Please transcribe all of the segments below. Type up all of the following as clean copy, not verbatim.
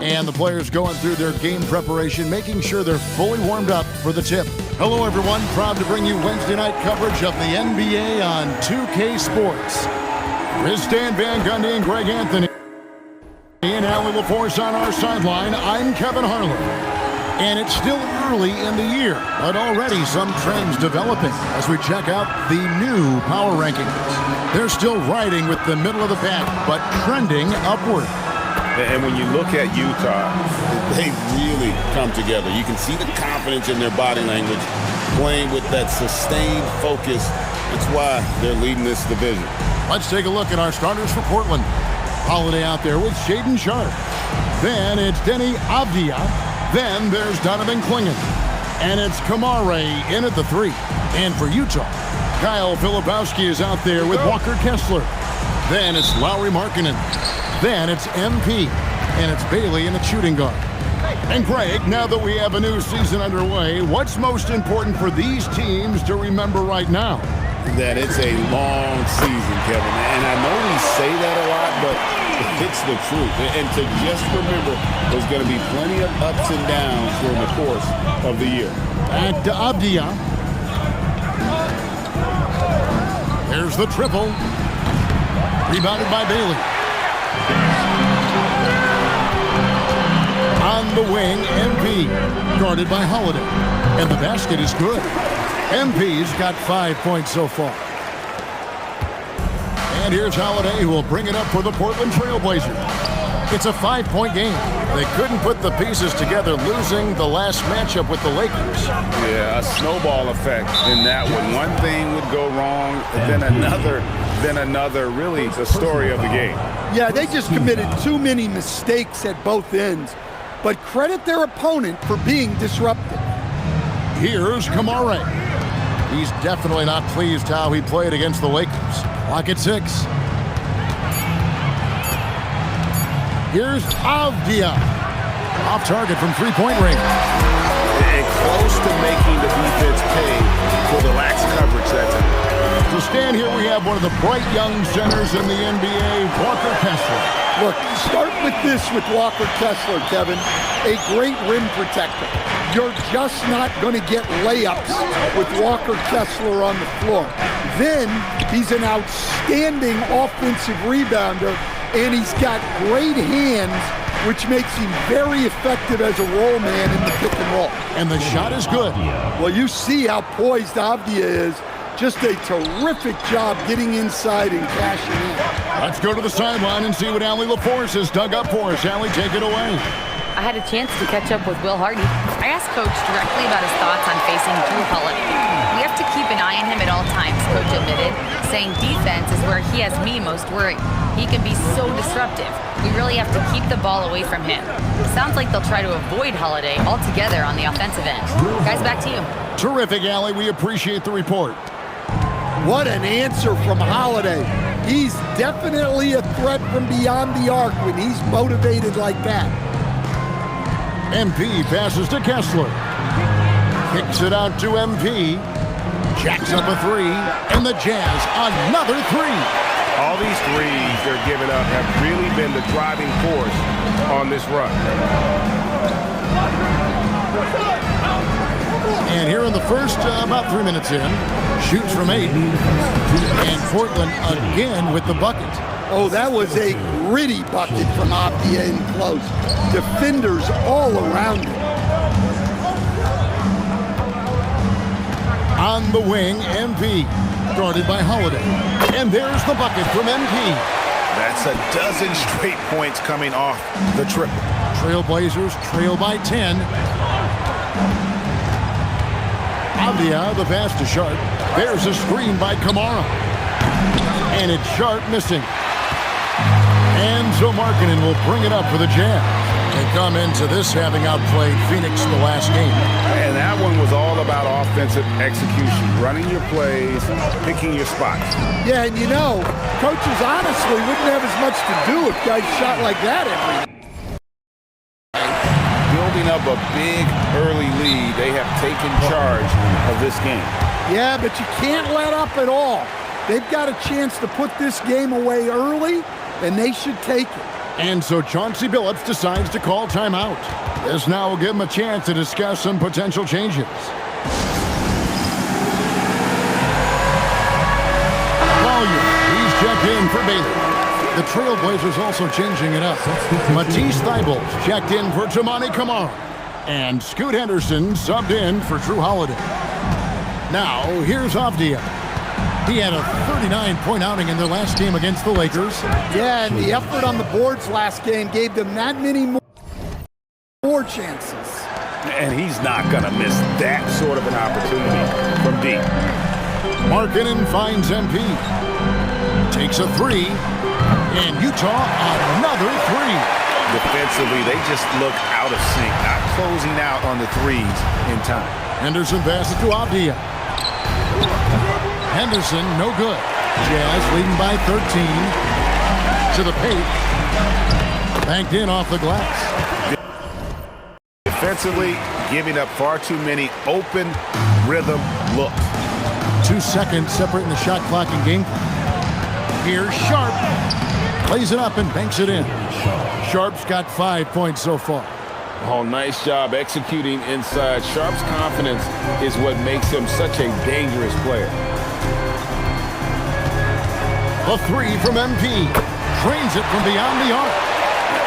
And the players going through their game preparation, making sure they're fully warmed up for the tip. Hello, everyone. Proud to bring you Wednesday night coverage of the NBA on 2K Sports. With Stan Van Gundy and Greg Anthony and Allie LaForce on our sideline, I'm Kevin Harlan. And it's still early in the year, but already some trends developing as we check out the new power rankings. They're still riding with the middle of the pack, but trending upward. And when you look at Utah, they really come together. You can see the confidence in their body language, playing with that sustained focus. That's why they're leading this division. Let's take a look at our starters for Portland. Holiday out there with Shaedon Sharpe. Then it's Denny Avdia. Then there's Donovan Clingan. And it's Kamare in at the 3. And for Utah, Kyle Filipowski is out there with Walker Kessler. Then it's Lauri Markkanen. Then it's MP. And it's Bailey in the shooting guard. And Greg, now that we have a new season underway, what's most important for these teams to remember right now? That it's a long season, Kevin. And I know we say that a lot, but it's the truth. And to just remember, there's going to be plenty of ups and downs during the course of the year. And Avdia. There's the triple. Rebounded by Bailey. On the wing, MP. Guarded by Holiday. And the basket is good. MP's got 5 points so far. And here's Holiday, who will bring it up for the Portland Trail Blazers. It's a 5-point game. They couldn't put the pieces together, losing the last matchup with the Lakers. Yeah, a snowball effect in that one. One thing would go wrong, then another, really the story of the game. Yeah, they just committed too many mistakes at both ends. But credit their opponent for being disruptive. Here's Kamare. He's definitely not pleased how he played against the Lakers. Clock at 6. Here's Avdia. Off target from three-point range. And close to making the defense pay for the lax coverage that time. To stand here, we have one of the bright young centers in the NBA, Walker Kessler. Look, start with this with Walker Kessler, Kevin. A great rim protector. You're just not going to get layups with Walker Kessler on the floor. Then he's an outstanding offensive rebounder, and he's got great hands, which makes him very effective as a roll man in the pick and roll. And the shot is good. Well, you see how poised Avdia is. Just a terrific job getting inside and cashing in. Let's go to the sideline and see what Allie LaForce has dug up for us. Allie, take it away. I had a chance to catch up with Will Hardy. I asked Coach directly about his thoughts on facing Drew Holiday. We have to keep an eye on him at all times, Coach admitted, saying defense is where he has me most worried. He can be so disruptive. We really have to keep the ball away from him. It sounds like they'll try to avoid Holiday altogether on the offensive end. Guys, back to you. Terrific, Allie. We appreciate the report. What an answer from Holiday. He's definitely a threat from beyond the arc when he's motivated like that. MP passes to Kessler. Kicks it out to MP. Jacks up a 3. And the Jazz, another 3. All these threes they're giving up have really been the driving force on this run. And here in the first, about 3 minutes in, shoots from 8. And Portland again with the bucket. Oh, that was a gritty bucket from Avdia in close. Defenders all around him. On the wing, MP, guarded by Holiday. And there's the bucket from MP. That's a dozen straight points coming off the triple. Trailblazers trail by 10. Avdia, the pass to Sharpe. There's a screen by Kamara. And it's Sharpe missing. And so Markkanen will bring it up for the Jazz. They come into this having outplayed Phoenix the last game. And that one was all about offensive execution, running your plays, picking your spots. Yeah, and you know, coaches honestly wouldn't have as much to do if guys shot like that every night. Building up a big early lead, they have taken charge of this game. Yeah, but you can't let up at all. They've got a chance to put this game away early, and they should take it. And so Chauncey Billups decides to call timeout. This now will give him a chance to discuss some potential changes. He's checked in for Bailey. The Trailblazers also changing it up. Matisse Thybulle checked in for Tamani Kamara. And Scoot Henderson subbed in for Drew Holiday. Now, here's Avdia. He had a 39-point outing in their last game against the Lakers. Yeah, and the effort on the boards last game gave them that many more chances. And he's not going to miss that sort of an opportunity from deep. Markkanen finds MP. Takes a three. And Utah another three. Defensively, they just look out of sync, not closing out on the threes in time. Henderson passes to Avdia. Henderson, no good. Jazz leading by 13. To the paint. Banked in off the glass. Defensively, giving up far too many open rhythm looks. 2 seconds separating the shot clock and game clock. Here's Sharp. Plays it up and banks it in. Sharp's got 5 points so far. Oh, nice job executing inside. Sharp's confidence is what makes him such a dangerous player. A three from MP. Trains it from beyond the arc.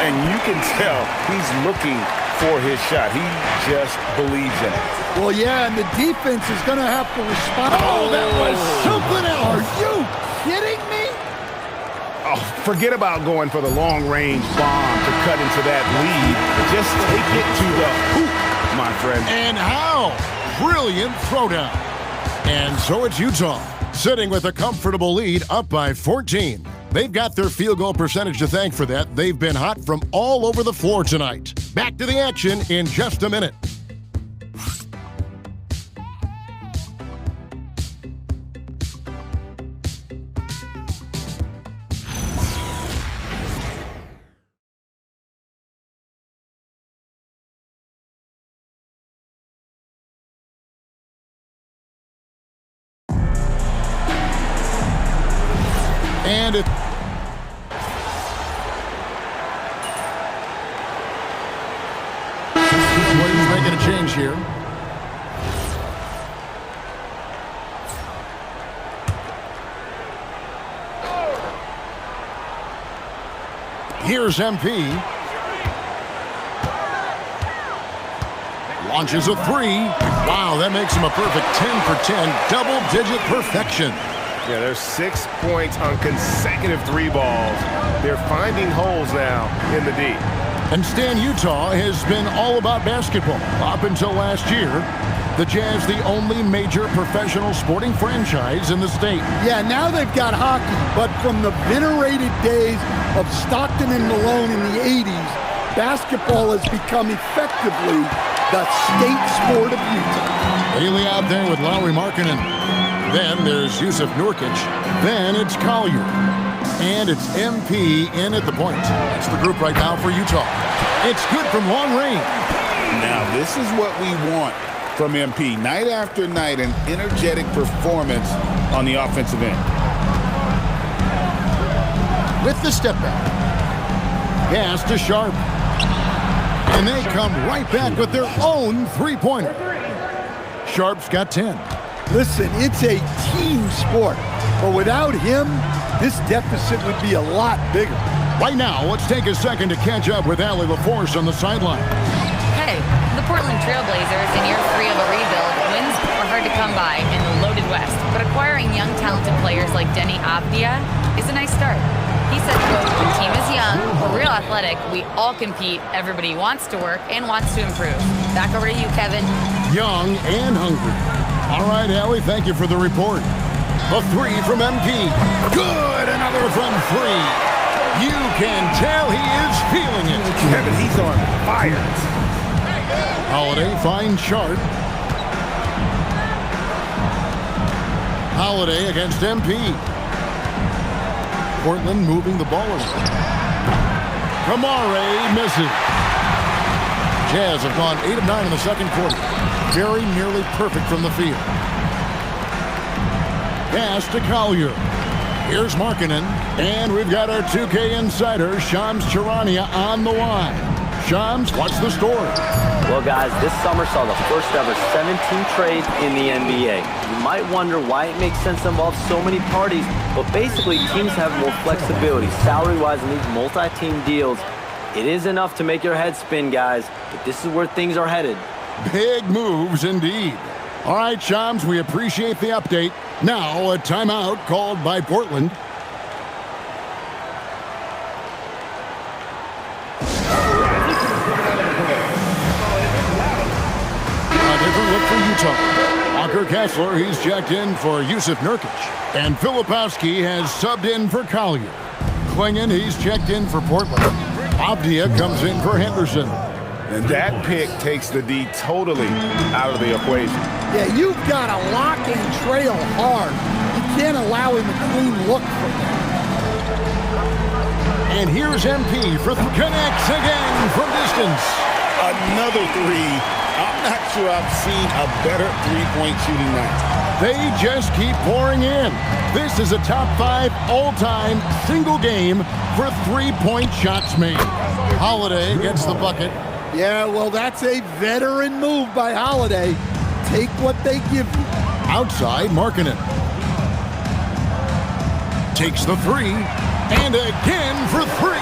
And you can tell he's looking for his shot. He just believes in it. Well, yeah, and the defense is going to have to respond. Oh, that was something else. Are you kidding me? Oh, forget about going for the long-range bomb to cut into that lead. Just take it to the hoop, my friend. And how? Brilliant throwdown. And so it's Utah, sitting with a comfortable lead up by 14. They've got their field goal percentage to thank for that. They've been hot from all over the floor tonight. Back to the action in just a minute. And it Williams making a change here. Here's MP. Launches a three. Wow, that makes him a perfect 10 for 10. Double-digit perfection. Yeah, there's 6 points on consecutive three balls. They're finding holes now in the D. And Stan, Utah has been all about basketball up until last year. The Jazz, the only major professional sporting franchise in the state. Yeah, now they've got hockey, but from the venerated days of Stockton and Malone in the 80s, basketball has become effectively the state sport of Utah. Bailey out there with Lauri Markkanen. Then there's Yusuf Nurkic. Then it's Collier. And it's MP in at the point. That's the group right now for Utah. It's good from long range. Now, this is what we want from MP. Night after night, an energetic performance on the offensive end. With the step back. Pass to Sharp. And they come right back with their own three-pointer. Sharp's got 10. Listen, it's a team sport, but without him, this deficit would be a lot bigger. Right now, let's take a second to catch up with Allie LaForce on the sideline. Hey, the Portland Trailblazers in year 3 of a rebuild. Wins are hard to come by in the loaded West, but acquiring young, talented players like Denny Avdia is a nice start. He said, quote, "The team is young, we're real athletic, we all compete, everybody wants to work and wants to improve." Back over to you, Kevin. Young and hungry. All right, Allie, thank you for the report. A three from MP. Good, another from three. You can tell he is feeling it. Kevin, he's on fire. Holiday finds Sharp. Holiday against MP. Portland moving the ball around. Kamara misses. Jazz have gone 8 of 9 in the second quarter. Very nearly perfect from the field. Pass to Collier. Here's Markkanen, and we've got our 2K insider, Shams Charania, on the line. Shams, what's the story? Well, guys, this summer saw the first ever 17 trade in the NBA. You might wonder why it makes sense to involve so many parties, but basically teams have more flexibility salary-wise in these multi-team deals. It is enough to make your head spin, guys, but this is where things are headed. Big moves indeed. All right, Shams, we appreciate the update. Now, a timeout called by Portland. A different look for Utah. Walker Kessler, he's checked in for Yusuf Nurkic. And Filipowski has subbed in for Collier. Klingon, he's checked in for Portland. Avdia comes in for Henderson. And that pick takes the D totally out of the equation. Yeah, you've got to lock and trail hard. You can't allow him a clean look from there. And here's MP for connects again from distance. Another three. I'm not sure I've seen a better three-point shooting night. They just keep pouring in. This is a top 5 all-time single game for three-point shots made. Holiday gets the bucket. Yeah, well, that's a veteran move by Holiday. Take what they give you. Outside, Markkanen takes the three, and again for three.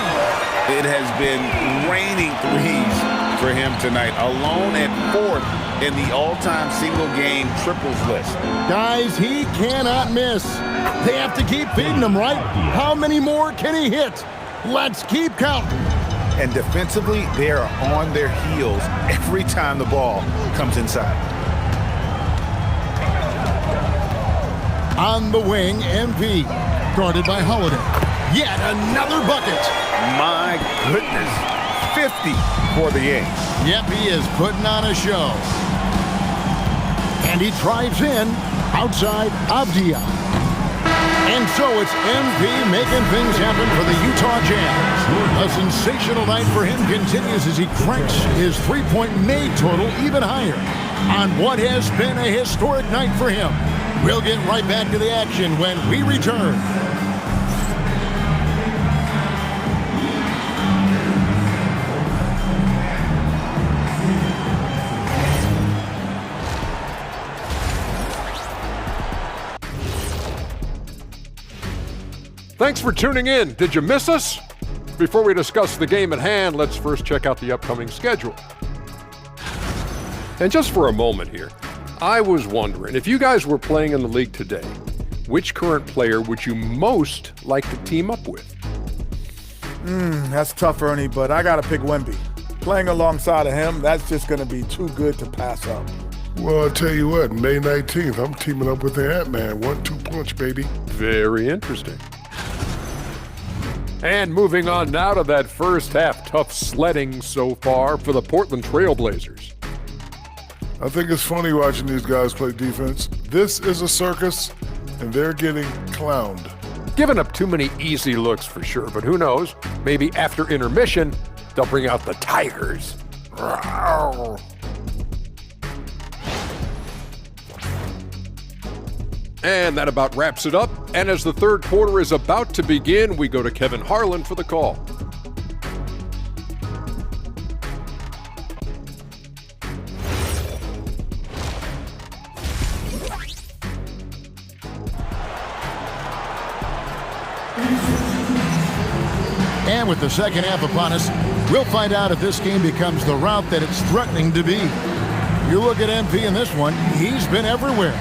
It has been raining threes for him tonight, alone at 4th in the all-time single-game triples list. Guys, he cannot miss. They have to keep feeding him, right? How many more can he hit? Let's keep counting. And defensively, they are on their heels every time the ball comes inside. On the wing, MP, guarded by Holiday. Yet another bucket. My goodness, 50 for the game. Yep, he is putting on a show. And he drives in, outside Avdia. And so it's MP making things happen for the Utah Jazz. A sensational night for him continues as he cranks his three-point made total even higher on what has been a historic night for him. We'll get right back to the action when we return. Thanks for tuning in. Did you miss us? Before we discuss the game at hand, let's first check out the upcoming schedule. And just for a moment here, I was wondering, if you guys were playing in the league today, which current player would you most like to team up with? That's tough, Ernie, but I got to pick Wemby. Playing alongside of him, that's just going to be too good to pass up. Well, I'll tell you what, May 19th, I'm teaming up with the Ant-Man. 1-2 punch, baby. Very interesting. And moving on now to that first half, tough sledding so far for the Portland Trail Blazers. I think it's funny watching these guys play defense. This is a circus, and they're getting clowned. Giving up too many easy looks for sure, but who knows? Maybe after intermission, they'll bring out the Tigers. Rawr. And that about wraps it up. And as the third quarter is about to begin, we go to Kevin Harlan for the call. And with the second half upon us, we'll find out if this game becomes the route that it's threatening to be. You look at MP in this one, he's been everywhere.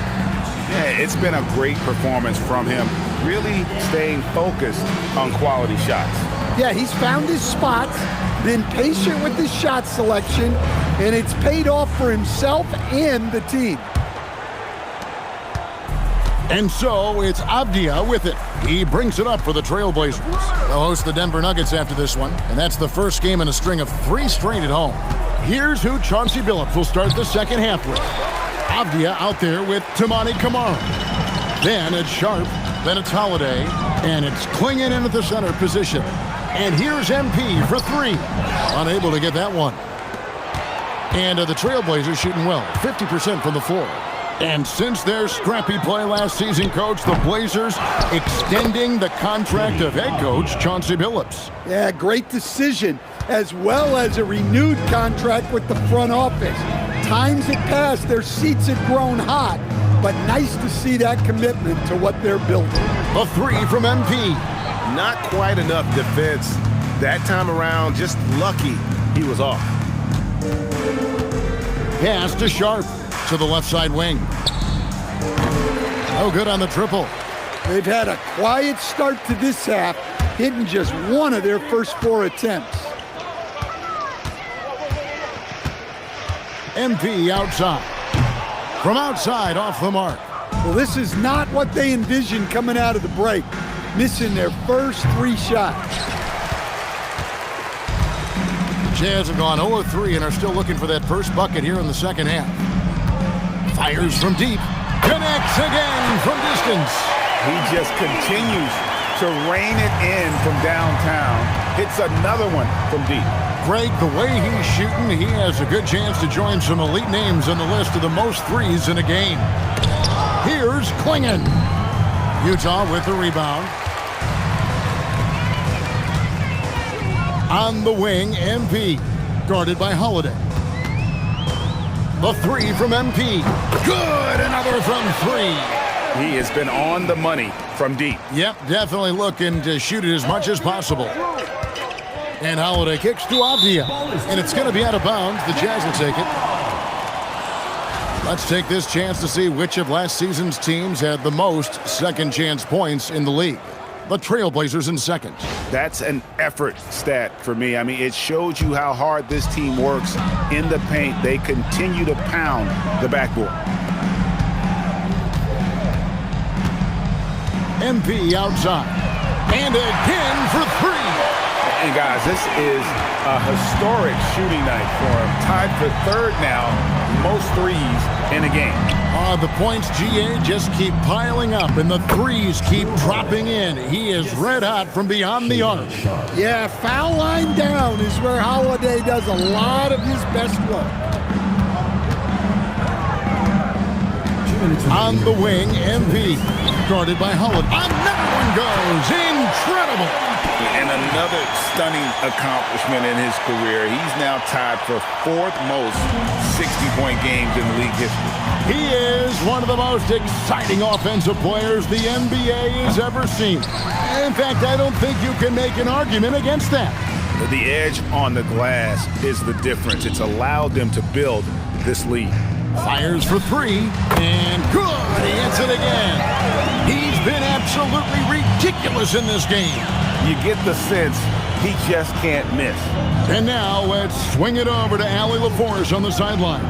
Yeah, it's been a great performance from him, really staying focused on quality shots. Yeah, he's found his spots, been patient with his shot selection, and it's paid off for himself and the team. And so it's Avdia with it. He brings it up for the Trailblazers. They'll host the Denver Nuggets after this one, and that's the first game in a string of 3 straight at home. Here's who Chauncey Billups will start the second half with. Avdia out there with Tamani Kamara. Then it's Sharp, then it's Holiday, and it's Klingon in at the center position. And here's MP for 3. Unable to get that one. And the Trailblazers shooting well, 50% from the floor. And since their scrappy play last season, Coach, the Blazers extending the contract of head coach Chauncey Billups. Yeah, great decision, as well as a renewed contract with the front office. Times had passed, their seats had grown hot, but nice to see that commitment to what they're building. A three from MP. Not quite enough defense. That time around, just lucky he was off. Pass to Sharp to the left side wing. Oh, good on the triple. They've had a quiet start to this half, hitting just one of their first 4 attempts. MP outside. From outside, off the mark. Well, this is not what they envisioned coming out of the break, missing their first 3 shots. Jazz have gone 0-3 and are still looking for that first bucket here in the second half. Fires from deep. Connects again from distance. He just continues to rein it in from downtown. Hits another one from deep. Greg, the way he's shooting, he has a good chance to join some elite names on the list of the most threes in a game. Here's Klingon. Utah with the rebound. On the wing, MP. Guarded by Holiday. The three from MP. Good, another from 3. He has been on the money from deep. Yep, definitely looking to shoot it as much as possible. And Holiday kicks to Avdia. And it's going to be out of bounds. The Jazz will take it. Let's take this chance to see which of last season's teams had the most second chance points in the league. The Trailblazers in second. That's an effort stat for me. I mean, it shows you how hard this team works in the paint. They continue to pound the backboard. MP outside. And again for 3. And guys, this is a historic shooting night for him. Tied for 3rd now, most threes in a game. The points, GA, just keep piling up, and the threes keep dropping in. He is red hot from beyond the arc. Yeah, foul line down is where Holiday does a lot of his best work. On the wing, MP. Guarded by Holiday. Another one goes. Incredible. And another stunning accomplishment in his career. He's now tied for 4th most 60-point games in league history. He is one of the most exciting offensive players the NBA has ever seen. In fact, I don't think you can make an argument against that. The edge on the glass is the difference. It's allowed them to build this lead. Fires for 3, and good, he hits it again. He's been absolutely ridiculous in this game. You get the sense he just can't miss. And now let's swing it over to Allie LaForce on the sideline.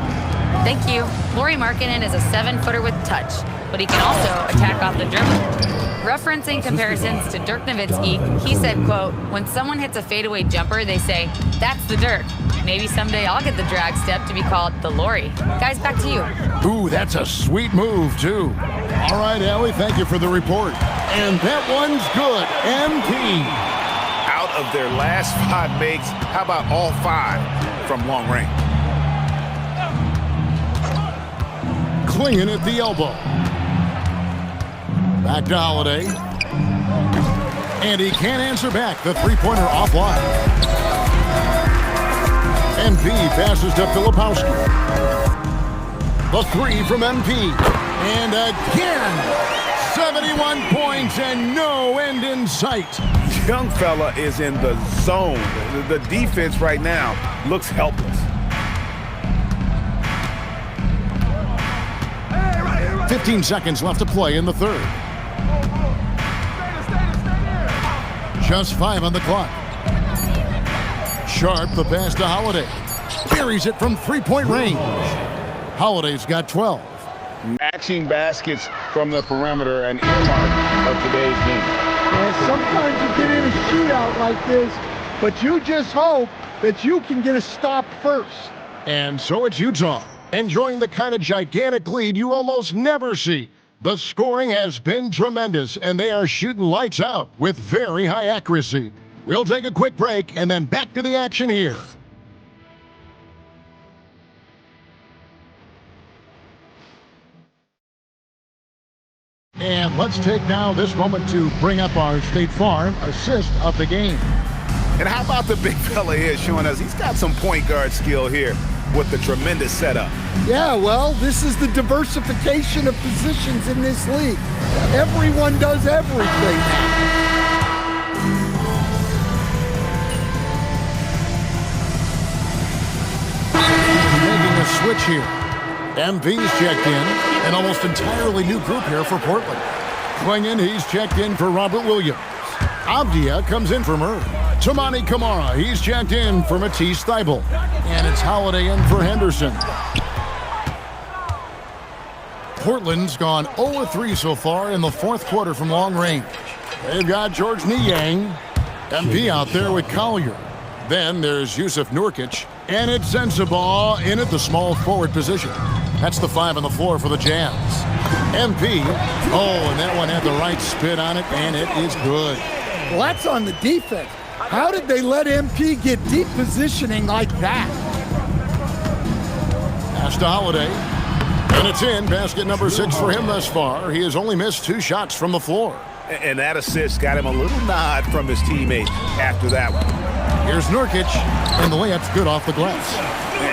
Thank you. Lauri Markkanen is a 7-footer with touch, but he can also attack off the dribble. Referencing comparisons to Dirk Nowitzki, he said, quote, "When someone hits a fadeaway jumper, they say, that's the Dirk. Maybe someday I'll get the drag step to be called the Lauri." Guys, back to you. Ooh, that's a sweet move, too. All right, Allie, thank you for the report. And that one's good. MP. Out of their last 5 makes, how about all 5 from long range? Klingon at the elbow. Back to Holiday. And he can't answer back. The three-pointer offline. MP passes to Filipowski. The 3 from MP. And again, 71 points and no end in sight. Young fella is in the zone. The defense right now looks helpless. 15 seconds left to play in the third. Just 5 on the clock. Sharp, the pass to Holiday. Buries it from 3-point range. Holiday's got 12. Matching baskets from the perimeter, an earmark of today's game. And sometimes you get in a shootout like this, but you just hope that you can get a stop first. And so it's Utah, enjoying the kind of gigantic lead you almost never see. The scoring has been tremendous, and they are shooting lights out with very high accuracy. We'll take a quick break and then back to the action here. let's take now this moment to bring up our State Farm assist of the game. And how about the big fella here showing us he's got some point guard skill here with the tremendous setup. Yeah, well, this is the diversification of positions in this league. Everyone does everything. Making a switch here. MV's checked in. An almost entirely new group here for Portland. Swinging, he's checked in for Robert Williams. Avdia comes in for Murray. Tamani Kamara, he's checked in for Matisse Thybulle. And it's Holiday in for Henderson. Portland's gone 0-3 so far in the fourth quarter from long range. They've got George Niang. MP out there with Collier. Then there's Yusuf Nurkic. And it's Sensabaugh in at the small forward position. That's the 5 on the floor for the Jazz. MP. Oh, and that one had the right spin on it, and it is good. Well, that's on the defense. How did they let MP get deep positioning like that? Pass to Holiday. And it's in. Basket number 6 for him thus far. He has only missed 2 shots from the floor. And that assist got him a little nod from his teammate after that one. Here's Nurkic, and the layup's good off the glass.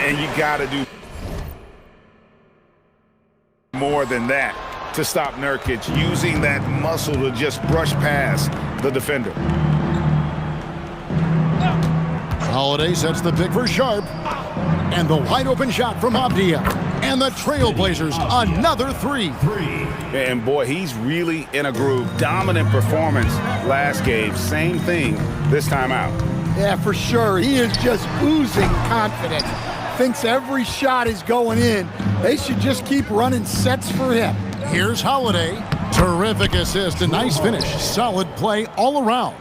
And you got to do more than that to stop Nurkic, using that muscle to just brush past the defender. Holiday sets the pick for Sharp. And the wide open shot from Avdia. And the Trailblazers, another 3. And boy, he's really in a groove. Dominant performance last game. Same thing this time out. Yeah, for sure. He is just oozing confidence. Thinks every shot is going in. They should just keep running sets for him. Here's Holiday. Terrific assist, a nice finish. Solid play all around.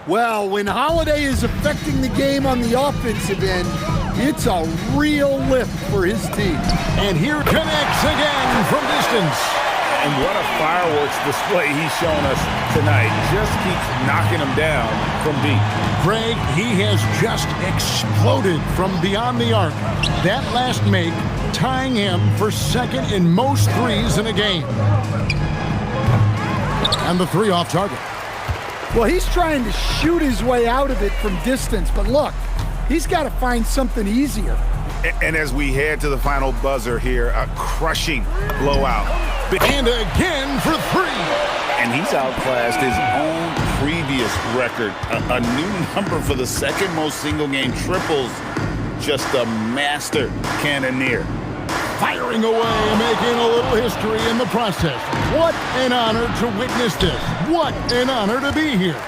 Well, when Holiday is affecting the game on the offensive end, it's a real lift for his team. And here connects again from distance. And what a fireworks display he's shown us tonight. Just keeps knocking him down from deep. Greg, he has just exploded from beyond the arc. That last make tying him for second in most threes in a game. And the 3 off target. Well, he's trying to shoot his way out of it from distance, but look, he's got to find something easier. And as we head to the final buzzer here, a crushing blowout. And again for 3. And he's outclassed his own previous record. A new number for the second most single-game triples. Just a master cannoneer. Firing away, making a little history in the process. What an honor to witness this. What an honor to be here.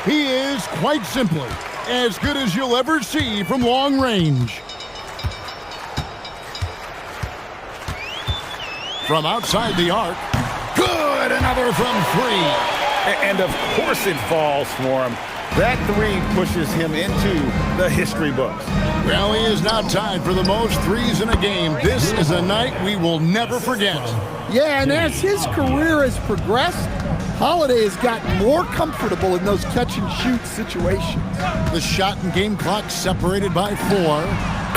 He is, quite simply, as good as you'll ever see from long range. From outside the arc, good, another from 3. And of course it falls for him. That 3 pushes him into the history books. Well, he is now tied for the most threes in a game. This is a night we will never forget. Yeah, and as his career has progressed, Holiday has gotten more comfortable in those catch-and-shoot situations. The shot and game clock separated by 4.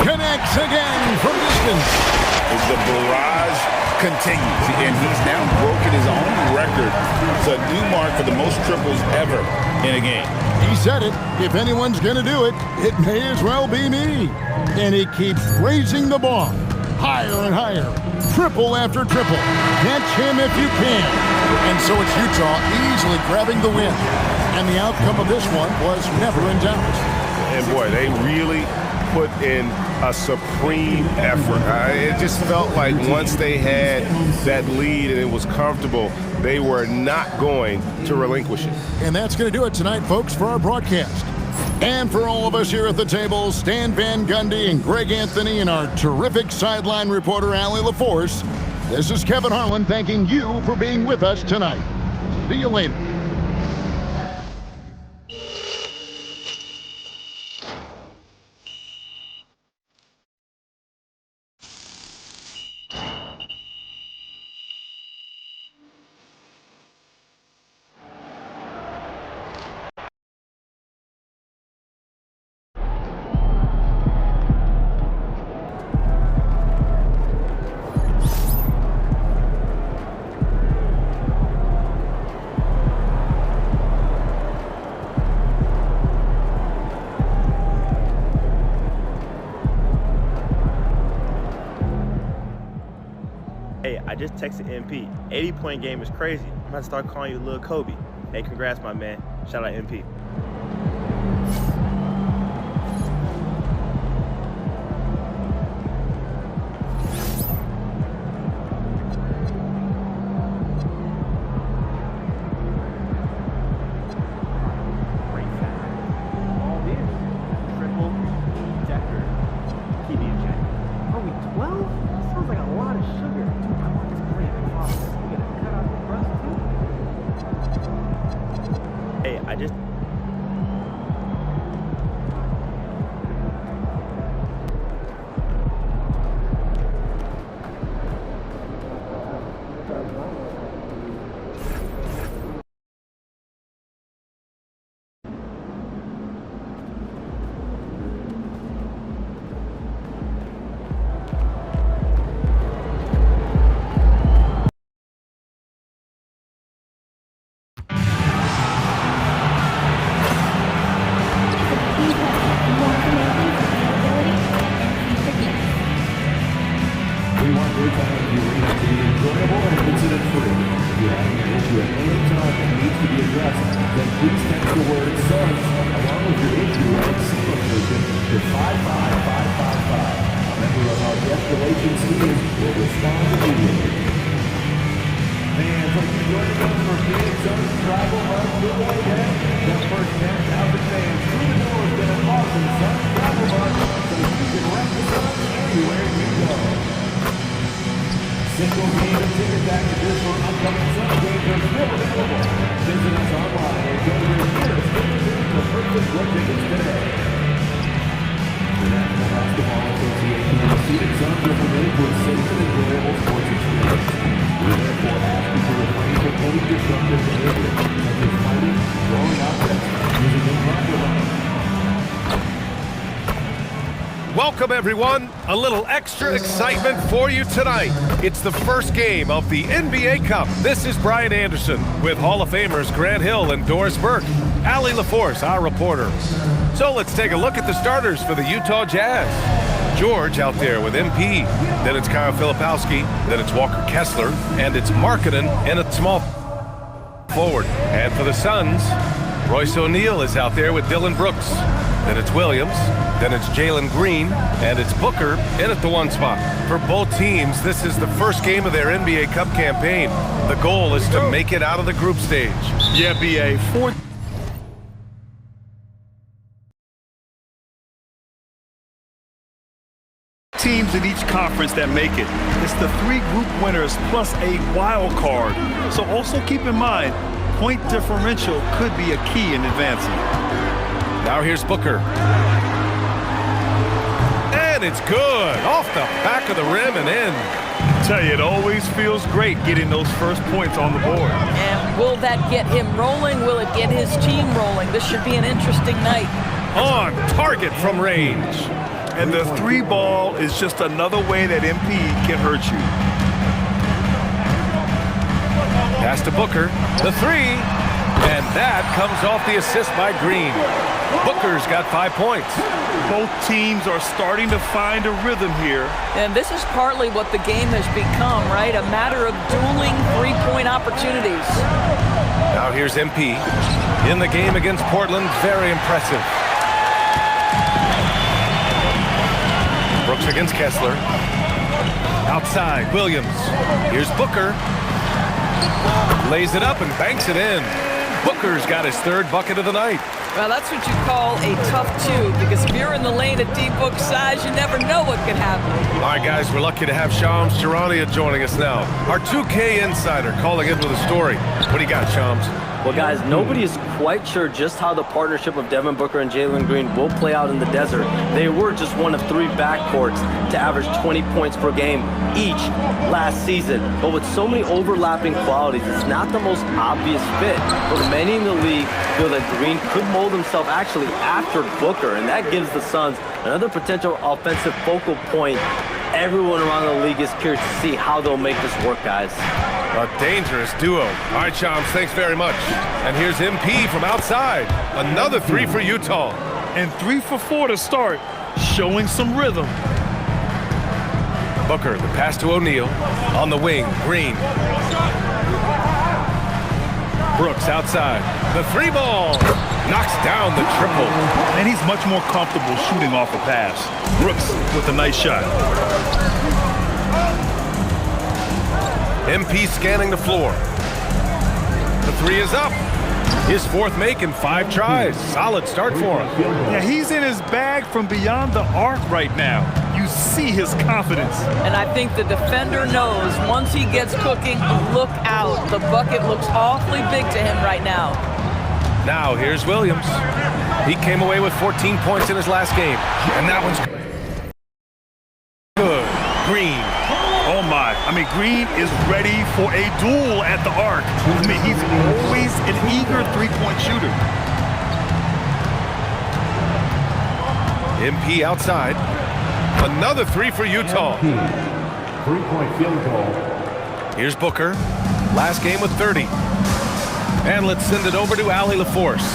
Connects again from distance. The barrage continues, and he's now broken his own record. It's a new mark for the most triples ever in a game. He said it. If anyone's going to do it, it may as well be me. And he keeps raising the bar. Higher and higher. Triple after triple. Catch him if you can. And so it's Utah easily grabbing the win. And the outcome of this one was never in doubt. And boy, they really put in a supreme effort. It just felt like once they had that lead and it was comfortable, they were not going to relinquish it. And that's going to do it tonight, folks, for our broadcast. And for all of us here at the table, Stan Van Gundy and Greg Anthony and our terrific sideline reporter, Allie LaForce, this is Kevin Harlan thanking you for being with us tonight. See you later. I just texted MP. 80-point game is crazy. I'm about to start calling you Lil Kobe. Hey, congrats, my man. Shout out MP. Welcome, everyone. A little extra excitement for you tonight. It's the first game of the NBA Cup. This is Brian Anderson with Hall of Famers Grant Hill and Doris Burke. Allie LaForce, our reporter. So let's take a look at the starters for the Utah Jazz. George out there with MP. Then it's Kyle Filipowski. Then it's Walker Kessler. And it's Markkanen and a small forward. And for the Suns, Royce O'Neal is out there with Dylan Brooks. Then it's Williams. Then it's Jalen Green. And it's Booker in at the one spot. For both teams, this is the first game of their NBA Cup campaign. The goal is to make it out of the group stage. Yeah, BA. Teams in each conference that make it. It's the 3 group winners plus a wild card. So also keep in mind, point differential could be a key in advancing. Now here's Booker. And it's good. Off the back of the rim and in. I tell you, it always feels great getting those first points on the board. And will that get him rolling? Will it get his team rolling? This should be an interesting night. On target from range. And the 3 ball is just another way that MP can hurt you. Pass to Booker. The 3. And that comes off the assist by Green. Booker's got 5 points. Both teams are starting to find a rhythm here. And this is partly what the game has become, right? A matter of dueling 3-point opportunities. Now here's MP. In the game against Portland, very impressive. Brooks against Kessler. Outside, Williams. Here's Booker. Lays it up and banks it in. Booker's got his 3rd bucket of the night. Well, that's what you call a tough 2, because if you're in the lane at D-Book size, you never know what could happen. All right, guys, we're lucky to have Shams Charania joining us now. Our 2K insider calling in with a story. What do you got, Shams? Well, guys, nobody is quite sure just how the partnership of Devin Booker and Jalen Green will play out in the desert. They were just one of 3 backcourts to average 20 points per game each last season. But with so many overlapping qualities, it's not the most obvious fit. But many in the league feel that Green could mold himself actually after Booker, and that gives the Suns another potential offensive focal point. Everyone around the league is curious to see how they'll make this work, guys. A dangerous duo. All right, Shams, thanks very much. And here's MP from outside. Another 3 for Utah. And 3 for 4 to start, showing some rhythm. Booker, the pass to O'Neal. On the wing, Green. Brooks outside. The three ball. Knocks down the triple. And he's much more comfortable shooting off a pass. Brooks with a nice shot. MP scanning the floor. The three is up. His fourth make in 5 tries. Solid start for him. Yeah, he's in his bag from beyond the arc right now. You see his confidence. And I think the defender knows once he gets cooking, look out. The bucket looks awfully big to him right now. Now here's Williams. He came away with 14 points in his last game. And that one's good. Green. Oh my, I mean, Green is ready for a duel at the arc. I mean, he's always an eager three-point shooter. MP outside. Another three for Utah. 3-point field goal. Here's Booker. Last game with 30. And let's send it over to Allie LaForce.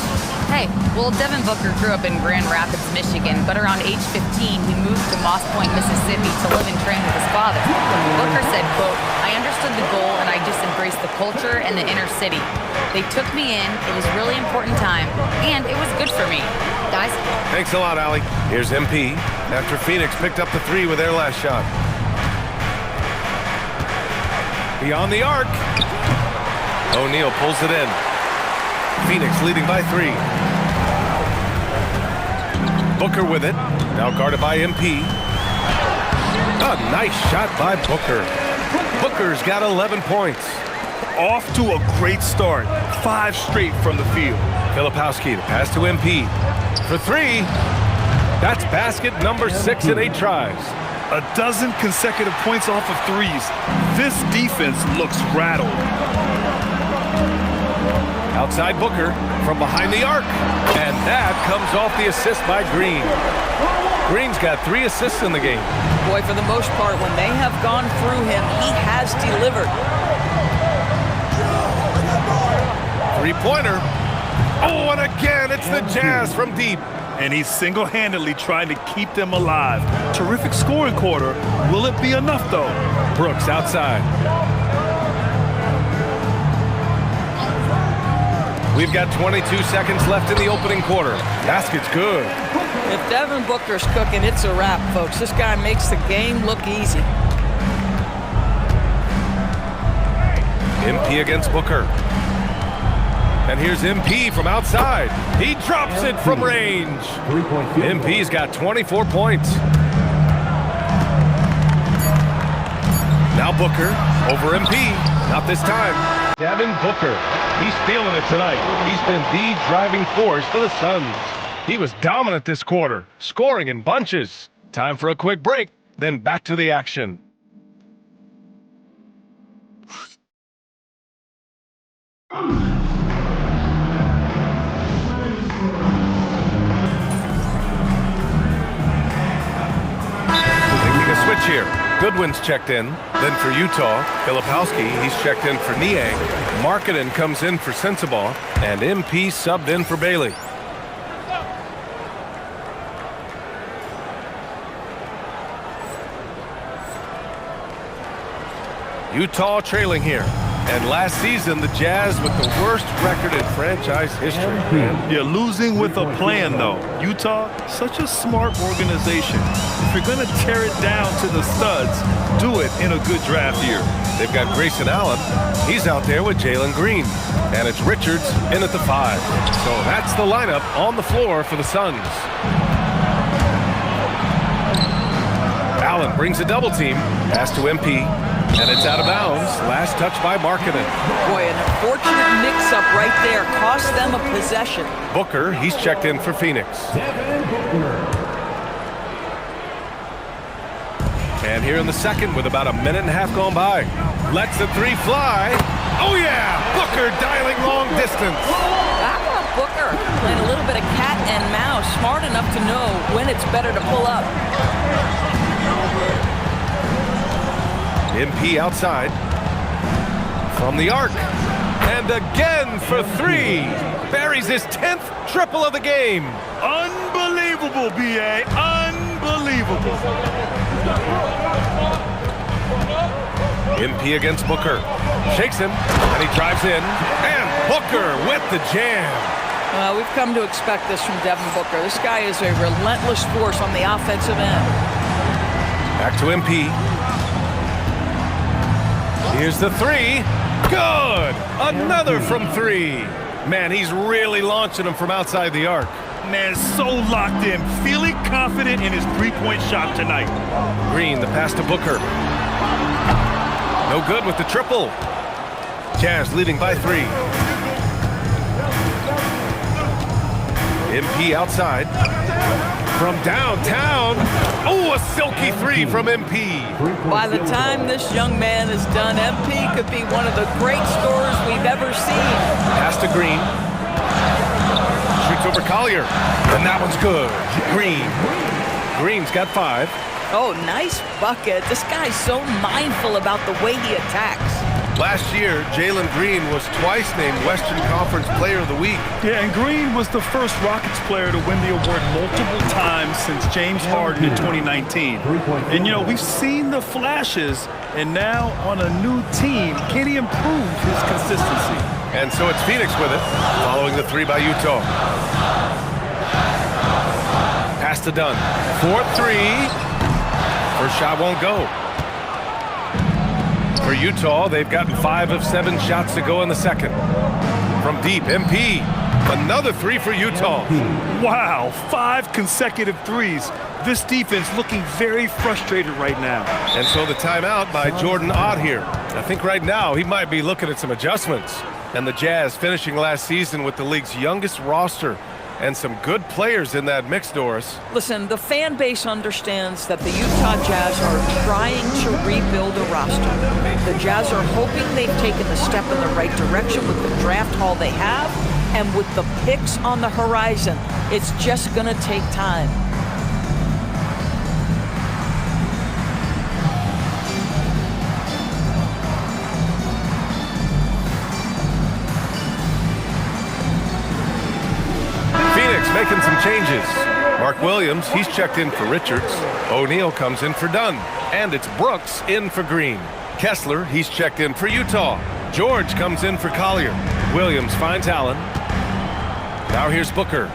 Hey, well, Devin Booker grew up in Grand Rapids, Michigan, but around age 15, he moved to Moss Point, Mississippi to live and train with his father. Booker said, quote, "I understood the goal and I just embraced the culture and the inner city. They took me in, it was a really important time, and it was good for me." Guys? Thanks a lot, Allie. Here's MP after Phoenix picked up the three with their last shot. Beyond the arc. O'Neal pulls it in. Phoenix leading by 3. Booker with it. Now guarded by MP. A nice shot by Booker. Booker's got 11 points. Off to a great start. 5 straight from the field. Filipowski, the pass to MP. For 3. That's basket number 6 in 8 tries. A dozen consecutive points off of threes. This defense looks rattled. Outside Booker from behind the arc. And that comes off the assist by Green. Green's got 3 assists in the game. Boy, for the most part, when they have gone through him, he has delivered. Three-pointer. Oh, and again, it's the Jazz from deep. And he's single-handedly trying to keep them alive. Terrific scoring quarter. Will it be enough, though? Brooks outside. We've got 22 seconds left in the opening quarter. Basket's good. If Devin Booker's cooking, it's a wrap, folks. This guy makes the game look easy. MP against Booker. And here's MP from outside. He drops it from range. MP's got 24 points. Now Booker over MP. Not this time. Devin Booker. He's feeling it tonight. He's been the driving force for the Suns. He was dominant this quarter, scoring in bunches. Time for a quick break, then back to the action. Making a switch here. Goodwin's checked in. Then for Utah, Filipowski, he's checked in for Niang. Markkanen comes in for Sensabaugh. And MP subbed in for Bailey. Utah trailing here. And last season, the Jazz with the worst record in franchise history. Yeah, losing with a plan, though. Utah, such a smart organization. If you're going to tear it down to the studs, do it in a good draft year. They've got Grayson Allen. He's out there with Jalen Green. And it's Richards in at the 5. So that's the lineup on the floor for the Suns. Allen brings a double team. Pass to MP. And it's out of bounds. Last touch by Markkanen. Boy, an unfortunate mix-up right there. Cost them a possession. Booker, he's checked in for Phoenix. And here in the second with about a minute and a half gone by. Lets the 3 fly. Oh, yeah! Booker dialing long distance. How about Booker playing a little bit of cat and mouse, smart enough to know when it's better to pull up. MP outside. From the arc. And again for 3. Buries his 10th triple of the game. Unbelievable, B.A. Unbelievable. MP against Booker. Shakes him, and he drives in. And Booker with the jam. Well, we've come to expect this from Devin Booker. This guy is a relentless force on the offensive end. Back to MP. Here's the three. Good! Another from three. Man, he's really launching them from outside the arc. Man, so locked in, feeling confident in his three-point shot tonight. Green, the pass to Booker. No good with the triple. Jazz leading by 3. MP outside. From downtown. Oh, a silky 3 from MP. By the time this young man is done, MP could be one of the great scorers we've ever seen. Pass to Green. Shoots over Collier. And that one's good. Green's got 5. Oh, nice bucket. This guy's so mindful about the way he attacks. Last year, Jalen Green was twice named Western Conference Player of the Week. Yeah, and Green was the first Rockets player to win the award multiple times since James Harden in 2019. And, you know, we've seen the flashes, and now on a new team, can he improve his consistency? And so it's Phoenix with it, following the 3 by Utah. Pass to Dunn. 4-3. First shot won't go. For Utah, they've gotten 5 of 7 shots to go in the second. From deep, MP. Another 3 for Utah. Wow, 5 consecutive threes. This defense looking very frustrated right now. And so the timeout by Jordan Ott here. I think right now he might be looking at some adjustments. And the Jazz finishing last season with the league's youngest roster. And some good players in that mix, Doris. Listen, the fan base understands that the Utah Jazz are trying to rebuild a roster. The Jazz are hoping they've taken the step in the right direction with the draft haul they have, and with the picks on the horizon, it's just going to take time. Making some changes. Mark Williams, he's checked in for Richards. O'Neal comes in for Dunn. And it's Brooks in for Green. Kessler, he's checked in for Utah. George comes in for Collier. Williams finds Allen. Now here's Booker.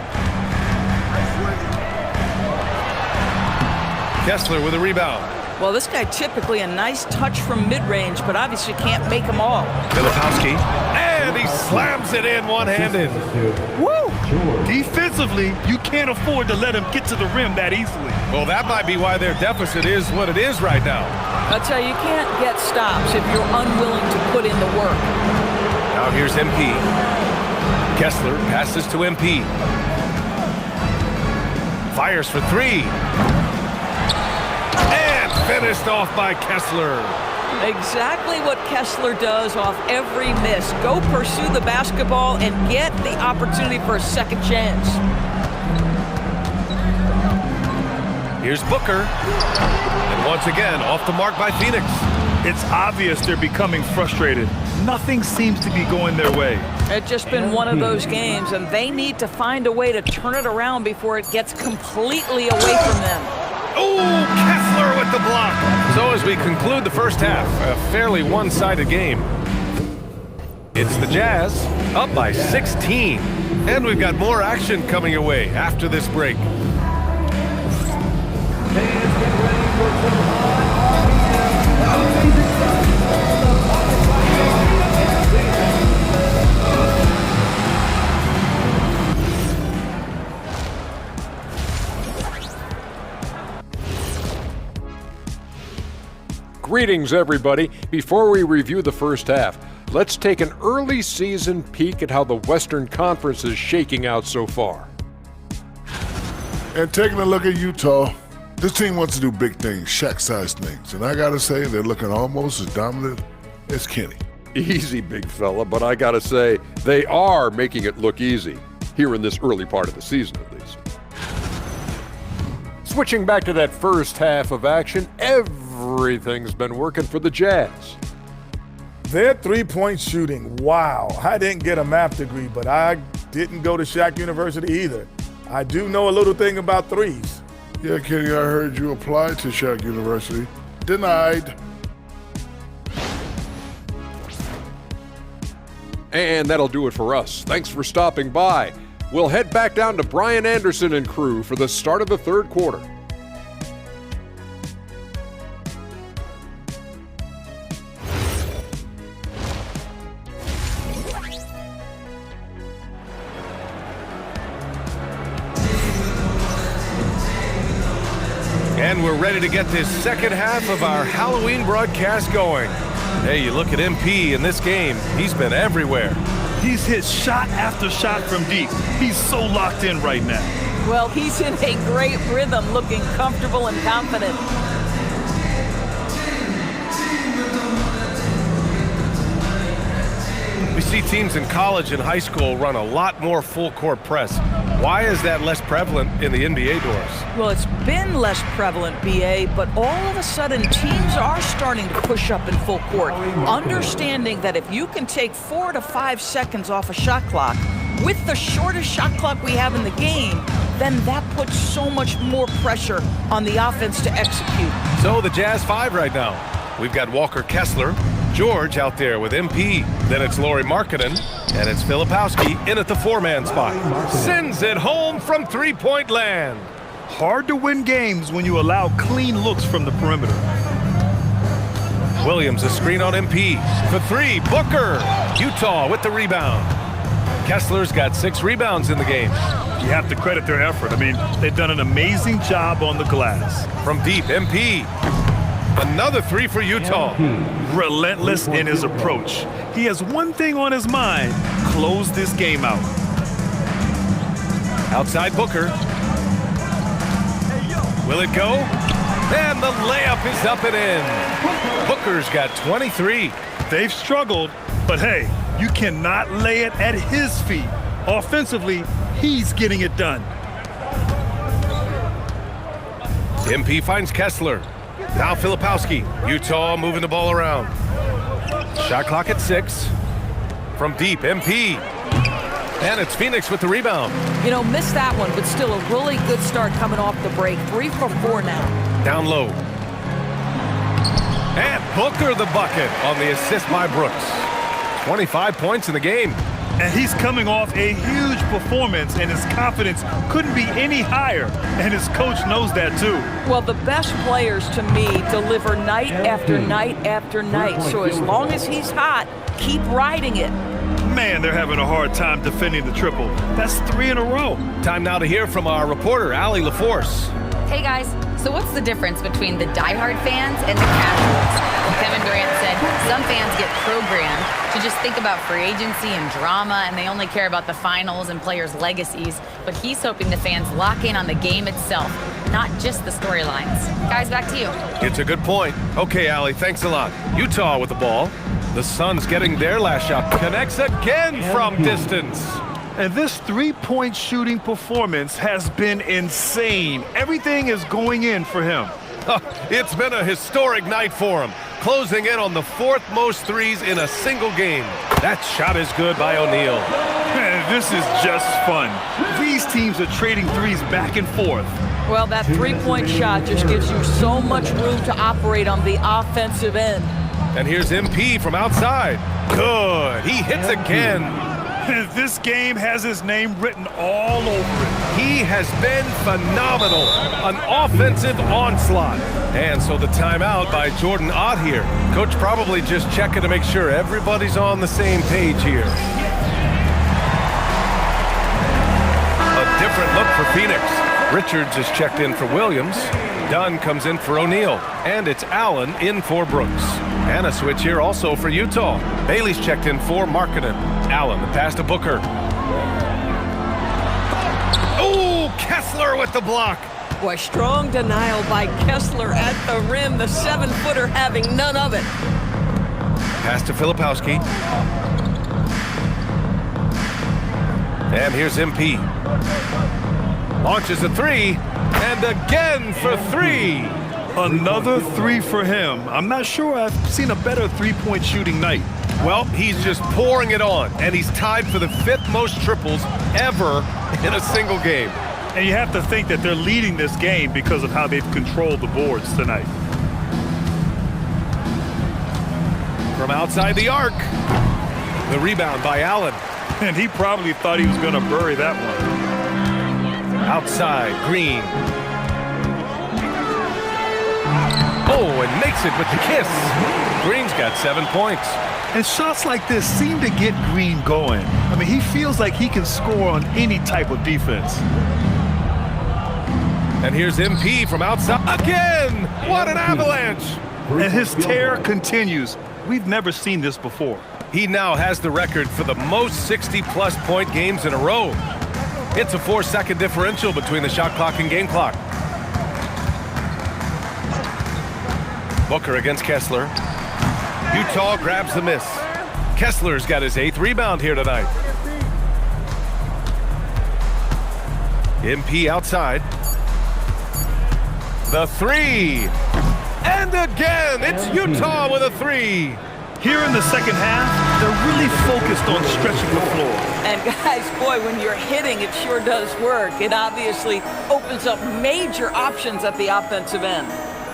Kessler with a rebound. Well, this guy typically a nice touch from mid-range, but obviously can't make them all. Filipowski. And he slams it in one-handed. Woo! Defensively, you can't afford to let him get to the rim that easily. Well, that might be why their deficit is what it is right now. I'll tell you, you can't get stops if you're unwilling to put in the work. Now here's MP. Kessler passes to MP. Fires for 3. And finished off by Kessler. Exactly what Kessler does off every miss. Go pursue the basketball and get the opportunity for a second chance. Here's Booker. And once again, off the mark by Phoenix. It's obvious they're becoming frustrated. Nothing seems to be going their way. It's just been one of those games, and they need to find a way to turn it around before it gets completely away from them. Oh, Kessler with the block. So as we conclude the first half, a fairly one-sided game. It's the Jazz up by 16. And we've got more action coming your way after this break. Greetings, everybody. Before we review the first half, let's take an early season peek at how the Western Conference is shaking out so far. And taking a look at Utah, this team wants to do big things, Shaq-sized things. And I got to say, they're looking almost as dominant as Kenny. Easy, big fella, but I got to say, they are making it look easy, here in this early part of the season at least. Switching back to that first half of action, everything's been working for the Jazz. Their three-point shooting, wow. I didn't get a math degree, but I didn't go to Shaq University either. I do know a little thing about threes. Yeah, Kenny, I heard you applied to Shaq University. Denied. And that'll do it for us. Thanks for stopping by. We'll head back down to Brian Anderson and crew for the start of the third quarter. And we're ready to get this second half of our Halloween broadcast going. Hey, you look at MP in this game, he's been everywhere. He's hit shot after shot from deep. He's so locked in right now. Well, he's in a great rhythm, looking comfortable and confident. We see teams in college and high school run a lot more full-court press. Why is that less prevalent in the NBA, Doris? Well, it's been less prevalent, BA, but all of a sudden teams are starting to push up in full court, understanding that if you can take 4 to 5 seconds off a shot clock, with the shortest shot clock we have in the game, then that puts so much more pressure on the offense to execute. So the Jazz 5 right now. We've got Walker Kessler, George out there with MP. Then it's Lauri Markkanen, and it's Filipowski in at the 4-man spot. Sends it home from three-point land. Hard to win games when you allow clean looks from the perimeter. Williams, a screen on MP. For 3, Booker. Utah with the rebound. Kessler's got 6 rebounds in the game. You have to credit their effort. I mean, they've done an amazing job on the glass. From deep, MP. Another 3 for Utah. Relentless in his approach. He has one thing on his mind: close this game out. Outside Booker. Will it go? And the layup is up and in. Booker's got 23. They've struggled, but hey, you cannot lay it at his feet. Offensively, he's getting it done. MP finds Kessler. Now Filipowski. Utah moving the ball around. Shot clock at 6. From deep, MP. And it's Phoenix with the rebound. You know, missed that one, but still a really good start coming off the break. 3 for 4 now. Down low. And Booker the bucket on the assist by Brooks. 25 points in the game. And he's coming off a huge performance, and his confidence couldn't be any higher. And his coach knows that too. Well, the best players to me deliver night after night after night. So as long as he's hot, keep riding it. Man, they're having a hard time defending the triple. That's 3 in a row. Time now to hear from our reporter, Allie LaForce. Hey guys, so what's the difference between the diehard fans and the casuals? Kevin Durant said some fans get programmed to just think about free agency and drama, and they only care about the finals and players' legacies. But he's hoping the fans lock in on the game itself, not just the storylines. Guys, back to you. It's a good point. Okay, Allie, thanks a lot. Utah with the ball. The Suns getting their last shot. Connects again from distance. And this three-point shooting performance has been insane. Everything is going in for him. It's been a historic night for him, closing in on the 4th most threes in a single game. That shot is good by O'Neal. Man, this is just fun. These teams are trading threes back and forth. Well, that three-point shot just gives you so much room to operate on the offensive end. And here's MP from outside. Good. He hits again. This game has his name written all over it. He has been phenomenal. An offensive onslaught. And so the timeout by Jordan Ott here. Coach probably just checking to make sure everybody's on the same page here. A different look for Phoenix. Richards is checked in for Williams. Dunn comes in for O'Neal. And it's Allen in for Brooks. And a switch here also for Utah. Bailey's checked in for Markkanen. Allen, the pass to Booker. Oh, Kessler with the block. Boy, strong denial by Kessler at the rim. The 7-footer having none of it. Pass to Filipowski. And here's MP. Launches a 3. And again for 3. Another 3 for him. I'm not sure I've seen a better three-point shooting night. Well, he's just pouring it on, and he's tied for the 5th most triples ever in a single game. And you have to think that they're leading this game because of how they've controlled the boards tonight. From outside the arc. The rebound by Allen. And he probably thought he was going to bury that one. Outside, Green. Oh, and makes it with the kiss. Green's got 7 points. And shots like this seem to get Green going. I mean, he feels like he can score on any type of defense. And here's MP from outside again. What an avalanche. And his tear continues. We've never seen this before. He now has the record for the most 60-plus point games in a row. It's a 4-second differential between the shot clock and game clock. Booker against Kessler. Utah grabs the miss. Kessler's got his 8th rebound here tonight. MP outside. The 3. And again, it's Utah with a 3. Here in the second half, they're really focused on stretching the floor. And guys, boy, when you're hitting, it sure does work. It obviously opens up major options at the offensive end.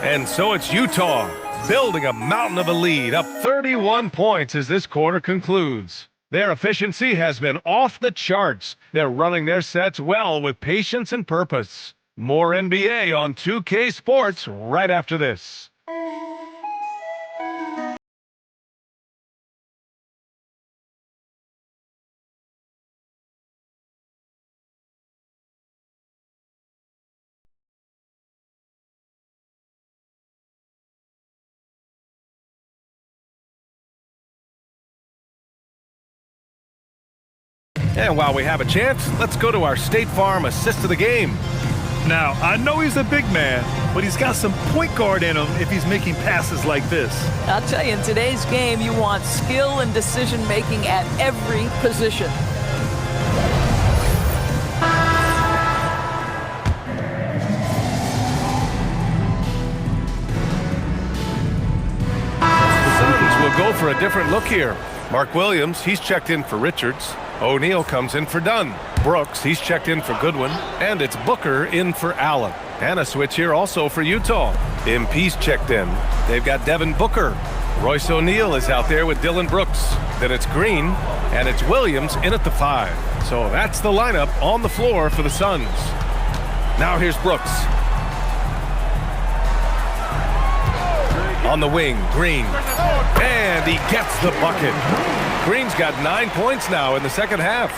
And so it's Utah building a mountain of a lead, up 31 points as this quarter concludes. Their efficiency has been off the charts. They're running their sets well with patience and purpose. More NBA on 2K Sports right after this. And while we have a chance, let's go to our State Farm assist of the game. Now, I know he's a big man, but he's got some point guard in him if he's making passes like this. I'll tell you, in today's game, you want skill and decision-making at every position. The Suns will go for a different look here. Mark Williams, he's checked in for Richards. O'Neal comes in for Dunn. Brooks, he's checked in for Goodwin. And it's Booker in for Allen. And a switch here also for Utah. MP's checked in. They've got Devin Booker. Royce O'Neal is out there with Dylan Brooks. Then it's Green, and it's Williams in at the 5. So that's the lineup on the floor for the Suns. Now here's Brooks. On the wing, Green. And he gets the bucket. Green's got 9 points now in the second half.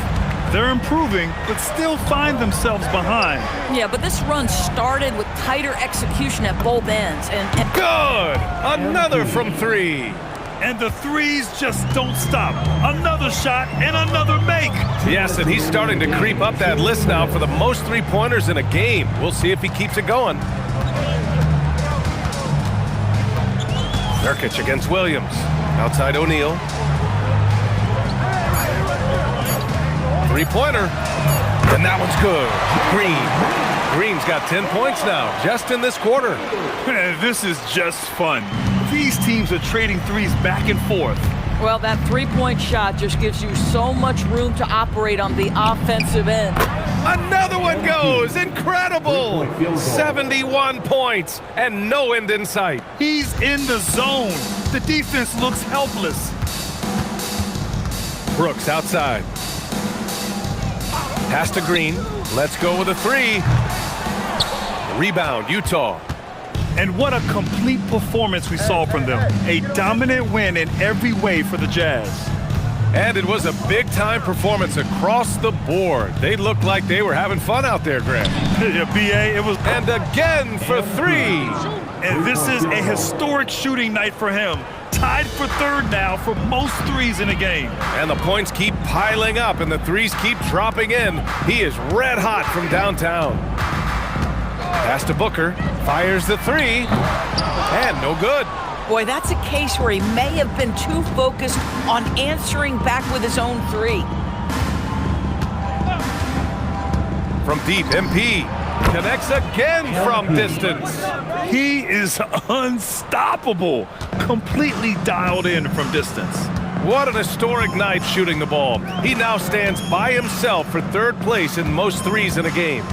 They're improving, but still find themselves behind. Yeah, but this run started with tighter execution at both ends. And good! Another from 3. And the threes just don't stop. Another shot and another make. Yes, and he's starting to creep up that list now for the most three-pointers in a game. We'll see if he keeps it going. Nurkic against Williams. Outside O'Neal. Three-pointer. And that one's good. Green's got 10 points now, just in this quarter. This is just fun. These teams are trading threes back and forth. Well, that three-point shot just gives you so much room to operate on the offensive end. Another one goes. Incredible. 71 points and no end in sight. He's in the zone. The defense looks helpless. Brooks outside. Pass to Green. Let's go with a 3. Rebound, Utah. And what a complete performance we saw from them. A dominant win in every way for the Jazz. And it was a big-time performance across the board. They looked like they were having fun out there, Grant. Yeah, B.A., it was... And again for 3. And this is a historic shooting night for him. Tied for third now for most threes in a game. And the points keep piling up and the threes keep dropping in. He is red hot from downtown. Pass to Booker, fires the 3, and no good. Boy, that's a case where he may have been too focused on answering back with his own 3. From deep, MP connects again from distance. He is unstoppable. Completely dialed in from distance. What an historic night shooting the ball. He now stands by himself for third place in most threes in a game.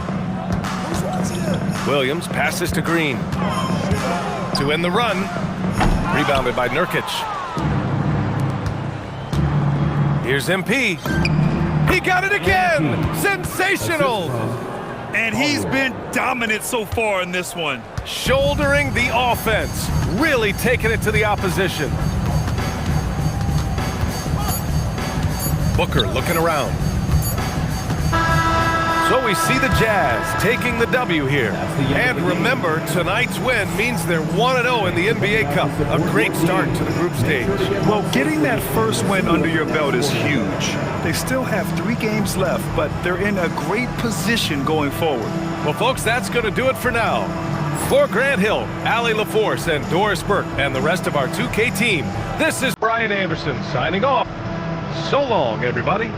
Williams passes to Green. To end the run. Rebounded by Nurkic. Here's MP. He got it again! Sensational! And he's been dominant so far in this one. Shouldering the offense, really taking it to the opposition. Booker looking around. So we see the Jazz taking the W here. And remember, tonight's win means they're 1-0 in the NBA Cup. A great start to the group stage. Well, getting that first win under your belt is huge. They still have 3 games left, but they're in a great position going forward. Well, folks, that's going to do it for now. For Grant Hill, Allie LaForce, and Doris Burke, and the rest of our 2K team, this is Brian Anderson signing off. So long, everybody.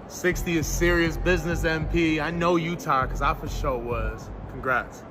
'60 is serious business, MP. I know Utah, because I for sure was. Congrats.